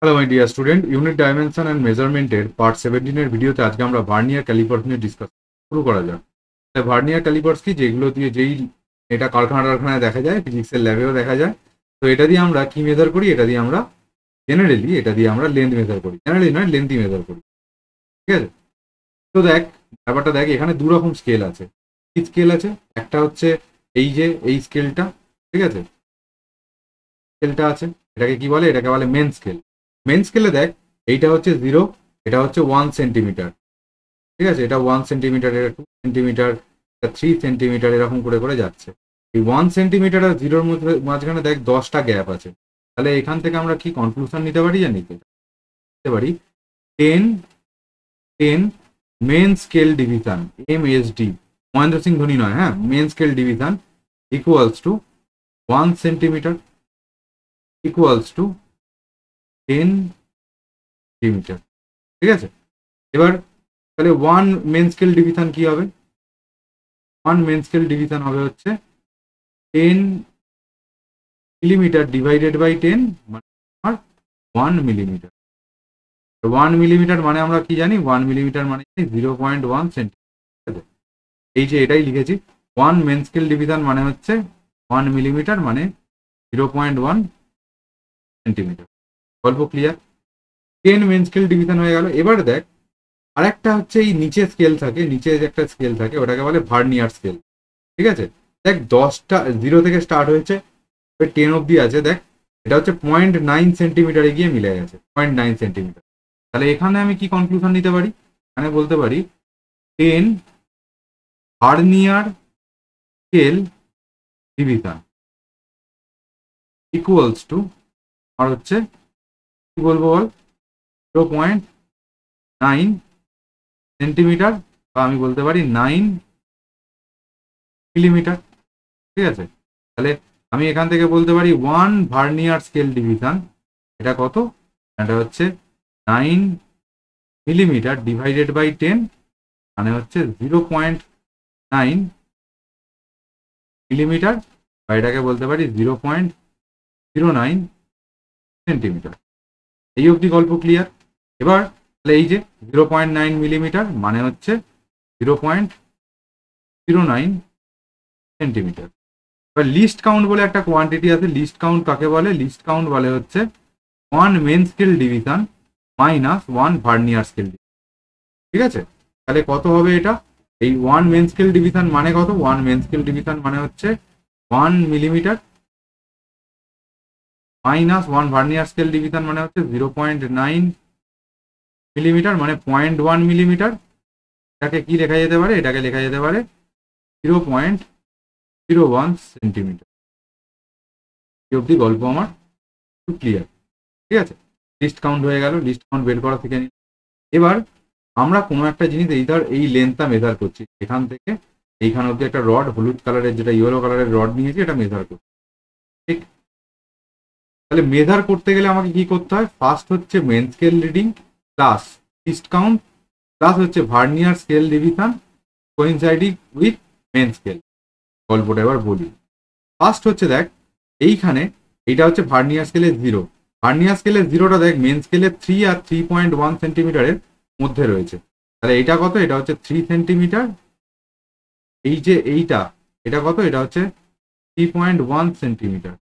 Hello my dear student, unit dimension and মেজারমেন্টের part 17 এর ভিডিওতে আজকে আমরা ভার্নিয়ার ক্যালিপার্স নিয়ে ডিসকাস শুরু করা যাক। ভার্নিয়ার ক্যালিপার্স কি, যেগুলো দিয়ে এটা কারখানায় দেখা যায়, ফিজিক্সের ল্যাবেও দেখা যায়। তো এটা দিয়ে আমরা কি মেজার করি? এটা দিয়ে আমরা লেন্থ মেজার করি, জেনারেলি নয়, লেন্থই মেজার করি। ঠিক আছে, তো দেখ, ব্যাপারটা দেখ, এখানে দু রকম স্কেল আছে। কি স্কেল আছে? একটা হচ্ছে এই স্কেলটা, ঠিক আছে, স্কেলটা আছে, এটাকে কি বলে? এটাকে বলে মেন স্কেল। মেন স্কেলে দেখ, এইটা হচ্ছে 0, এটা হচ্ছে 1 সেন্টিমিটার। ঠিক আছে, এটা 1 সেন্টিমিটার, এটা 2 সেন্টিমিটার, এটা 3 সেন্টিমিটার, এরকম করে করে যাচ্ছে। এই 1 সেন্টিমিটার আর 0-র মধ্যে মাঝখানে দেখ 10টা গ্যাপ আছে। তাহলে এখান থেকে আমরা কি কনক্লুশন নিতে পারি? নিতে পারি 10 10 main scale division, MSD, Mahendra Singh Dhoni নয়, হ্যাঁ, main scale division equals to 1 centimetre equals to 10 centimetre. ঠিক আছে, এবার তাহলে মেন স্কেল ডিভিশন কি হবে? মেন স্কেল ডিভিশন হবে হচ্ছে 10 মিলিমিটার ডিভাইডেড বাই 10, মানে 1 মিলিমিটার। 1 মিলিমিটার মানে আমরা কি জানি? 1 মিলিমিটার মানে 0.1 সেন্টিমিটার। এই যে এটাই লিখেছি, মেন স্কেল ডিভিশন মানে হচ্ছে 1 মিলিমিটার মানে 0.1 সেন্টিমিটার। গল্প ক্লিয়ার? 10 মেন স্কেল ডিভিশন হয়ে গেল। এবার দেখ, আরেকটা হচ্ছে এই নিচে স্কেল থাকে, নিচে যে একটা স্কেল থাকে, ওটাকে বলে ভার্নিয়ার স্কেল। ঠিক আছে, দেখ 10টা 0 থেকে স্টার্ট হয়েছে, 10 অব্দি আছে। দেখ, এটা হচ্ছে 0.9 সেন্টিমিটারে গিয়ে মিলে গেছে, 0.9 সেন্টিমিটার। তাহলে এখানে আমি কি কনক্লুশন নিতে পারি? এখানে বলতে পারি 10 vernier scale division equals to, আর হচ্ছে কি বলবো বল, 0.9 সেন্টিমিটার, বা আমি বলতে পারি 9 মিলিমিটার। ঠিক আছে, তাহলে আমি এখান থেকে বলতে পারি 1 ভার্নিয়ার স্কেল ডিভিশন, এটা কত? এটা হচ্ছে 9 মিলিমিটার ডিভাইডেড বাই 10, মানে হচ্ছে 0.9 মিলিমিটার, বা এটাকে বলতে পারি 0.09 সেন্টিমিটার। এই অবধি গল্প ক্লিয়ার? এবার তাহলে এই যে 0.9 মিলিমিটার মানে হচ্ছে 0.09 সেন্টিমিটার। এবার লিস্ট কাউন্ট বলে একটা কোয়ান্টিটি আছে। লিস্ট কাউন্ট কাকে বলে? লিস্ট কাউন্ট বলে হচ্ছে 1 main scale division minus 1 vernier scale division. ঠিক আছে, তাহলে কত হবে এটা? এই 1 মেন স্কেল ডিভিশন মানে কত? 1 মেন স্কেল ডিভিশন মানে হচ্ছে 1 millimetre minus 1 vernier scale division মানে হচ্ছে 0.9 মিলিমিটার, মানে 0.1 মিলিমিটার। এটাকে কি লেখা যেতে পারে? এটাকে লেখা যেতে পারে 0.01 সেন্টিমিটার। এই অব্দি গল্প আমার ক্লিয়ার? ঠিক আছে, লিস্ট কাউন্ট হয়ে গেল, লিস্ট কাউন্ট বের করা থেকে নিই। এবার আমরা কোনো একটা জিনিস এই লেন্থটা মেজার করছি, এখান থেকে এইখান অব্দি একটা রড, হলুদ কালারের, যেটা ইয়েলো কালারের রড নিয়েছি, এটা মেজার করছি। ঠিক, তাহলে মেজার করতে গেলে আমাকে কি করতে হয়? ফার্স্ট হচ্ছে main scale reading plus least count plus হচ্ছে vernier scale division coinciding with main scale. গল্পটা এবার বলি। ফার্স্ট হচ্ছে দেখ, এইখানে এইটা হচ্ছে ভার্নিয়ার স্কেলের 0। ভার্নিয়ার স্কেলের 0টা দেখ মেন স্কেলের 3 আর 3.1 সেন্টিমিটারের মধ্যে রয়েছে। তাহলে এটা কত? এটা হচ্ছে 3 সেন্টিমিটার। এই যে এইটা, এটা কত? এটা হচ্ছে 3.1 সেন্টিমিটার।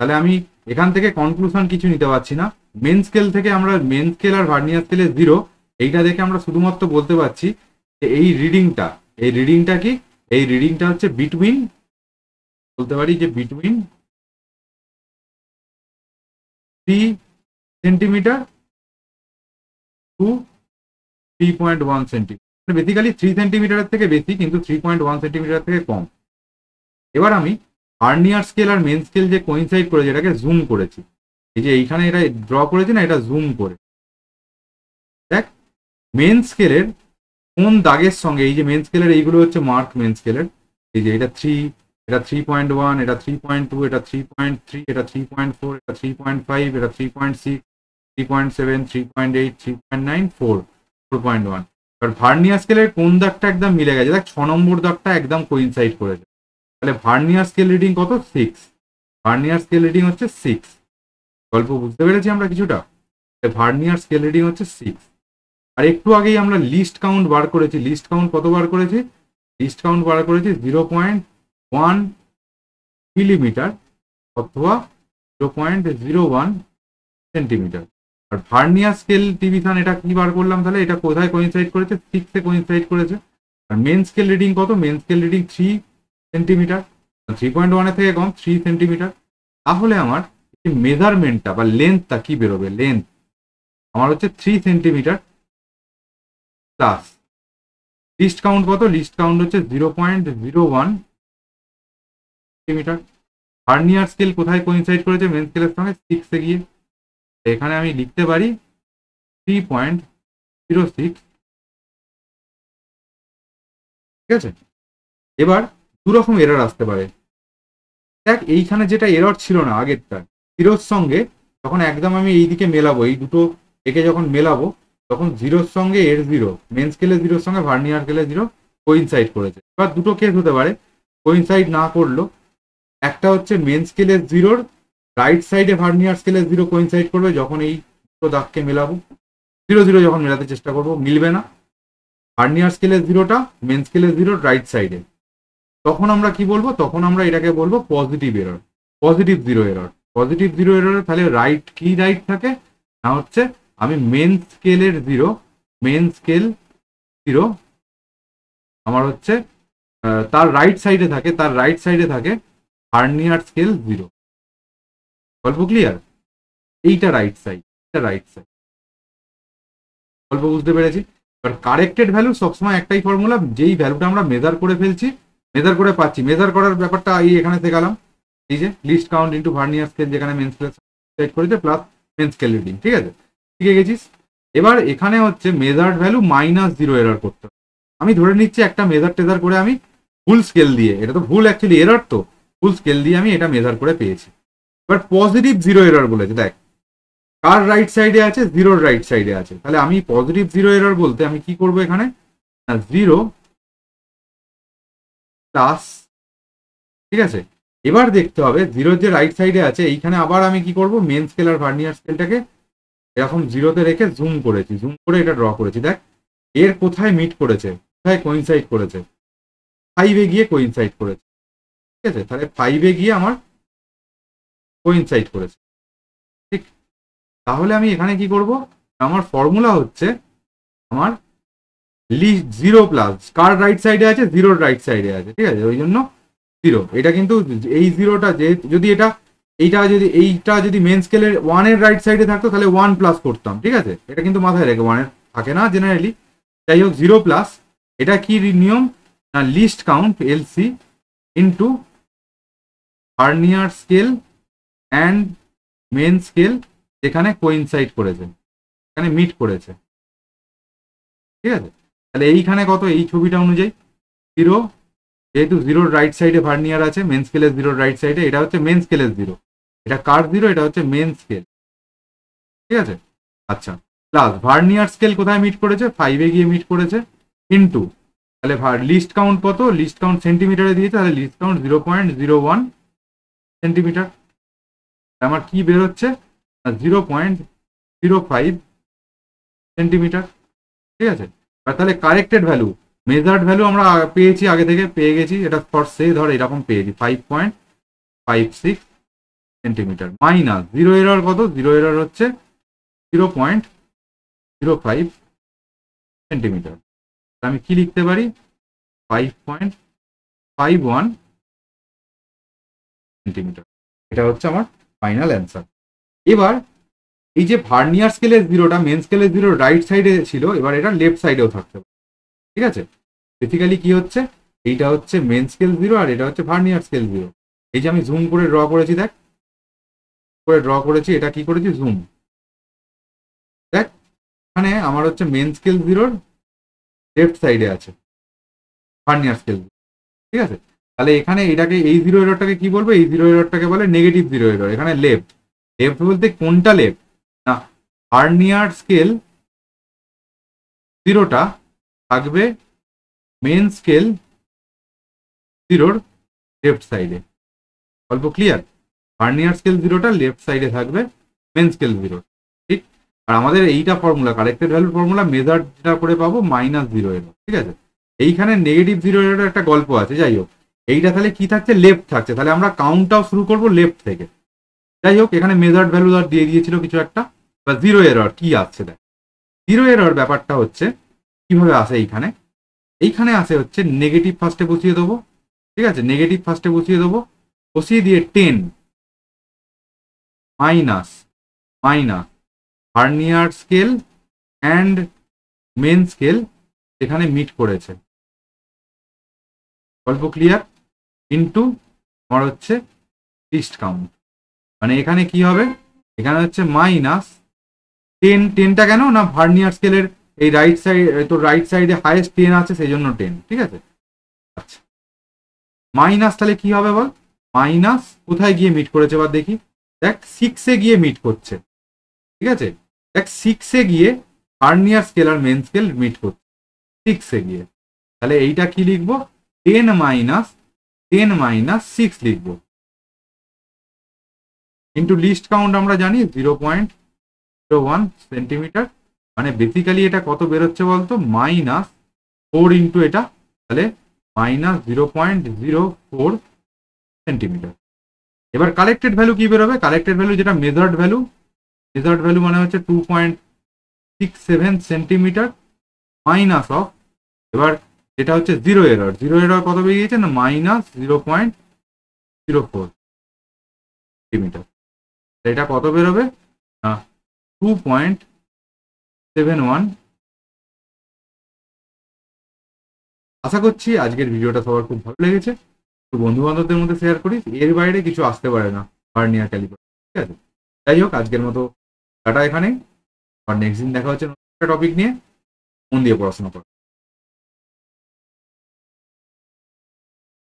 তাহলে আমি এখান থেকে কনক্লুশন কিছু নিতে পারছি না। মেন স্কেল থেকে আমরা, মেন স্কেল আর ভার্নিয়ার স্কেলের 0, এইটা দেখে আমরা শুধুমাত্র বলতে পারছি যে এই রিডিংটা কি? এই রিডিংটা হচ্ছে বিটুইন, বলতে পারি যে between 3 centimetre to 3.1 centimetre. Basically 3 সেন্টিমিটারের থেকে বেশি, কিন্তু 3.1 সেন্টিমিটার থেকে কম। এবার আমি ভার্নিয়ার স্কেল আর মেন স্কেল যে কোইনসাইড করেছে, এটাকে জুম করেছি। এই যে এইখানে এটা ড্র করেছি না, এটা জুম করে দেখ, মেন স্কেলের কোন দাগের সঙ্গে, এই যে মেন স্কেলের এইগুলো হচ্ছে মার্ক মেন স্কেলের, এই যে এটা 3, এটা 3.1, এটা 3.2, এটা 3.3, এটা 3.4, এটা 3.5, এটা 3.6, 3.7, 3.8, 3.9, 4.1। এবার ভার্নিয়ার স্কেলের কোন দাগটা একদম মিলে গেছে? দেখ, 6 নম্বর দাগটা একদম কোইনসাইড করেছে। তাহলে ভার্নিয়ার স্কেল রিডিং কত? 6। ভার্নিয়ার স্কেল রিডিং হচ্ছে 6। গল্প বুঝতে পেরেছি আমরা কিছুটা? ভার্নিয়ার স্কেল রিডিং হচ্ছে 6। আর একটু আগেই আমরা লিস্ট কাউন্ট বার করেছি। লিস্ট কাউন্ট কত বার করেছি? লিস্ট কাউন্ট বার করেছি 0.1 মিলিমিটার অথবা 0.01 সেন্টিমিটার। আর ভার্নিয়ার স্কেল ডিভিশন এটা কি বার করলাম তাহলে? এটা কোথায় কোইনসাইড করেছে? 6 এ কোইনসাইড করেছে। আর মেন স্কেল রিডিং কত? মেন স্কেল রিডিং 3 সেন্টিমিটার, 3.1 এর থেকে কম, 3 সেন্টিমিটার। তাহলে আমার মেজারমেন্টটা বা লেন্থটা কি বেরোবে? লেন্থ আমার হচ্ছে 3 সেন্টিমিটার প্লাস লিস্ট কাউন্ট কত? লিস্ট কাউন্ট হচ্ছে 0.01 সেন্টিমিটার। ভার্নিয়ার স্কেল কোথায় কোইনসাইড করেছে? মেন স্কেলের সঙ্গে 6 এ গিয়ে। এখানে আমি লিখতে পারি 3.06। ঠিক আছে, এবার দু রকম এরর আসতে পারে। দেখ এইখানে যেটা এরর ছিল না আগেরটা, জিরোর সঙ্গে যখন একদম আমি এইদিকে মেলাবো, এই দুটো একে যখন মেলাবো তখন জিরোর সঙ্গে এর জিরো, মেন স্কেলের জিরোর সঙ্গে ভার্নিয়ার স্কেলের জিরো কোইনসাইড করেছে। এবার দুটো কেস হতে পারে কোইনসাইড না করলো। একটা হচ্ছে মেন স্কেলের জিরোর রাইট সাইডে ভার্নিয়ার স্কেলের জিরো কোইনসাইড করবে যখন এই দুটো দাগকে মেলাবো। 0 0 যখন মেলাতে চেষ্টা করবো মিলবে না। ভার্নিয়ার স্কেলের জিরোটা মেন স্কেলের জিরোর রাইট সাইডে, তখন আমরা কি বলবো? তখন আমরা এটাকে বলবো positive error, positive zero error. Positive zero error তাহলে রাইট কি রাইট থাকে না? হচ্ছে আমি মেন স্কেলের জিরো, মেন স্কেল জিরো আমার হচ্ছে তার রাইট সাইডে থাকে, তার রাইট সাইডে থাকে ভার্নিয়ার স্কেল জিরো। গল্প ক্লিয়ার? এইটা রাইট সাইড, এটা রাইট সাইড। গল্প বুঝতে পেরেছি? এবার কারেক্টেড ভ্যালু সবসময় একটাই ফর্মুলা, যেই ভ্যালুটা আমরা মেজার করে ফেলছি, মেজার করে পাচ্ছি, মেজার করার ব্যাপারটা এই এখানে শেখালাম। এই যে list count into vernier scale, যেখানে মেন স্কেল সেট করেছে প্লাস মেন স্কেল রিডিং। ঠিক আছে, শিখে গেছিস। এবার এখানে হচ্ছে মেজার্ড ভ্যালু -0 এরর করতে হবে। আমি ধরে নিচ্ছি একটা মেজার টেজার করে আমি ফুল স্কেল দিয়ে, এটা তো ভুল অ্যাকচুয়ালি এরর, তো ফুল স্কেল দিয়ে আমি এটা মেজার করে পেয়েছি। এবার পজিটিভ জিরো এরর বলেছে। দেখ কার রাইট সাইডে আছে? জিরোর রাইট সাইডে আছে। তাহলে আমি পজিটিভ জিরো এরর বলতে আমি কি করবো এখানে? 0 প্লাস, ঠিক আছে, এবার দেখতে হবে জিরোর যে রাইট সাইডে আছে এইখানে আবার আমি কি করব? মেন স্কেল আর ভার্নিয়ার স্কেলটাকে এরকম জিরোতে রেখে জুম করেছি, জুম করে এটা ড্র করেছি। দেখ এর কোথায় মিট করেছে, কোথায় কোইনসাইড করেছে? 5 এ গিয়ে কোইনসাইড করেছে। ঠিক আছে, তাহলে 5 এ গিয়ে আমার কোইনসাইড করেছে। ঠিক, তাহলে আমি এখানে কি করব? আমার ফর্মুলা হচ্ছে আমার লিস্ট 0 প্লাস কার রাইট সাইডে আছে? জিরোর রাইট সাইডে আছে। ঠিক আছে, ওই জন্য 0। এটা কিন্তু এই জিরোটা যে যদি এইটা যদি মেন স্কেলের 1 এর রাইট সাইডে থাকতো তাহলে 1 প্লাস করতাম। ঠিক আছে, এটা কিন্তু মাথায় রেখে, 1 এর থাকে না জেনারেলি। যাই হোক 0 প্লাস, এটা কি নিয়ম না? Least count LC into vernier scale and main scale যেখানে কোইনসাইড করেছে, এখানে মিট করেছে। ঠিক আছে, তাহলে এইখানে কত? এই ছবিটা অনুযায়ী 0, যেহেতু জিরোর রাইট সাইডে ভার্নিয়ার আছে, মেন স্কেলের জিরোর রাইট সাইডে, এটা হচ্ছে মেন স্কেলের জিরো, এটা কার জিরো? এটা হচ্ছে মেন স্কেল। ঠিক আছে, আচ্ছা, প্লাস ভার্নিয়ার স্কেল কোথায় মিট করেছে? 5 এ গিয়ে মিট করেছে, ইন্টু তাহলে লিস্ট কাউন্ট কত? লিস্ট কাউন্ট সেন্টিমিটারে দিয়েছে, তাহলে লিস্ট কাউন্ট 0.01 সেন্টিমিটার। আমার কি বেরোচ্ছে? 0.05 সেন্টিমিটার। ঠিক আছে, আর তাহলে কারেক্টেড ভ্যালু, মেজার্ড ভ্যালু আমরা পেয়েছি, আগে থেকে পেয়ে গেছি, এটা ফর সে ধর এরকম পেয়েছি 5.56 সেন্টিমিটার। মাইনাস জিরো এরর কত? জিরো এরর হচ্ছে 0.05 সেন্টিমিটার। আমি কি লিখতে পারি? 5.51 সেন্টিমিটার। এটা হচ্ছে আমার ফাইনাল অ্যান্সার। এবার এই যে ভার্নিয়ার স্কেলের জিরোটা মেন স্কেলের জিরো রাইট সাইডে ছিল, এবার এটা লেফট সাইডেও থাকতে পারে। ঠিক আছে, বেসিক্যালি কি হচ্ছে? এইটা হচ্ছে মেন স্কেল জিরো আর এটা হচ্ছে ভার্নিয়ার স্কেল জিরো। এই যে আমি জুম করে ড্র করেছি, দেখ করে ড্র করেছি, এটা কি করেছি? জুম। দেখ এখানে আমার হচ্ছে মেন স্কেল জিরোর লেফট সাইডে আছে ভার্নিয়ার স্কেল। ঠিক আছে, তাহলে এখানে এটাকে এই জিরো এররটাকে কি বলবো? এই জিরো এররটাকে বলে নেগেটিভ জিরো এরর। এখানে লেফট, লেফট বলতে কোনটা লেফট না? ভার্নিয়ার স্কেল জিরোটা থাকবে মেন স্কেল জিরোর লেফট সাইডে। অল্প ক্লিয়ার? ভার্নিয়ার স্কেল জিরোটা লেফট সাইডে থাকবে মেন স্কেল জিরো। ঠিক, আর আমাদের এইটা ফর্মুলা, কারেক্টেড ভ্যালুর ফর্মুলা মেজার যেটা করে পাবো -0 এরর, ঠিক আছে। এইখানে -0 এরর একটা গল্প আছে, যাই হোক। এইটা তাহলে কি থাকছে, লেফট থাকছে, তাহলে আমরা কাউন্টটাও শুরু করবো লেফট থেকে। যাই হোক, এখানে মেজার্ড ভ্যালু আর দিয়ে দিয়েছিল কিছু একটা, বা 0 এরর কি আসছে দেখ। 0 এরর ব্যাপারটা হচ্ছে কিভাবে আসে, এইখানে আসে হচ্ছে নেগেটিভ ফার্স্টে বসিয়ে দেবো, ঠিক আছে। নেগেটিভ ফার্স্টে বসিয়ে দেবো, বসিয়ে দিয়ে 10 minus vernier scale and main scale এখানে মিট করেছে, গল্প ক্লিয়ার, ইন্টু আমার হচ্ছে লিস্ট কাউন্ট। মানে এখানে কি হবে, এখানে হচ্ছে -10টা কেন না, ভার্নিয়ার স্কেলের এই রাইট সাইড, তো রাইট সাইডে হাইয়েস্ট 10 আছে, সেই জন্য 10, ঠিক আছে। আচ্ছা, মাইনাস তাহলে কি হবে বল, মাইনাস কোথায় গিয়ে মিট করেছে এবার দেখি, দেখ 6-এ গিয়ে মিট করছে, ঠিক আছে। দেখ 6-এ গিয়ে ভার্নিয়ার স্কেল আর মেন স্কেল মিট করছে 6-এ গিয়ে, তাহলে এইটা কি লিখবো, 10 মাইনাস 6 লিখবো, ইন্টু লিস্ট কাউন্ট আমরা জানি 0.01 সেন্টিমিটার। মানে বেসিক্যালি এটা কত বেরোচ্ছে বলতো, -4 ইন্টু এটা, তাহলে -0.04 সেন্টিমিটার। এবার কালেক্টেড ভ্যালু কি বেরোবে, কালেক্টেড ভ্যালু যেটা মেজার্ড ভ্যালু মানে হচ্ছে 2.67 সেন্টিমিটার মাইনাস অফ, এবার যেটা হচ্ছে 0 এরর কত বেরিয়েছে না, -0.04 সেন্টিমিটার। এটা কত বেরোবে না, 2.71। আশা করছি আজকের ভিডিওটা সবার খুব ভালো লেগেছে। তো বন্ধু বান্ধবদের মধ্যে শেয়ার করিস, এর বাইরে কিছু আসতে পারে না ভার্নিয়ার ক্যালিপার, ঠিক আছে। যাই হোক, আজকের মতো টাটা এখানে, আর নেক্সট দিন দেখা হচ্ছে নতুন একটা টপিক নিয়ে। মন দিয়ে পড়াশোনা কর।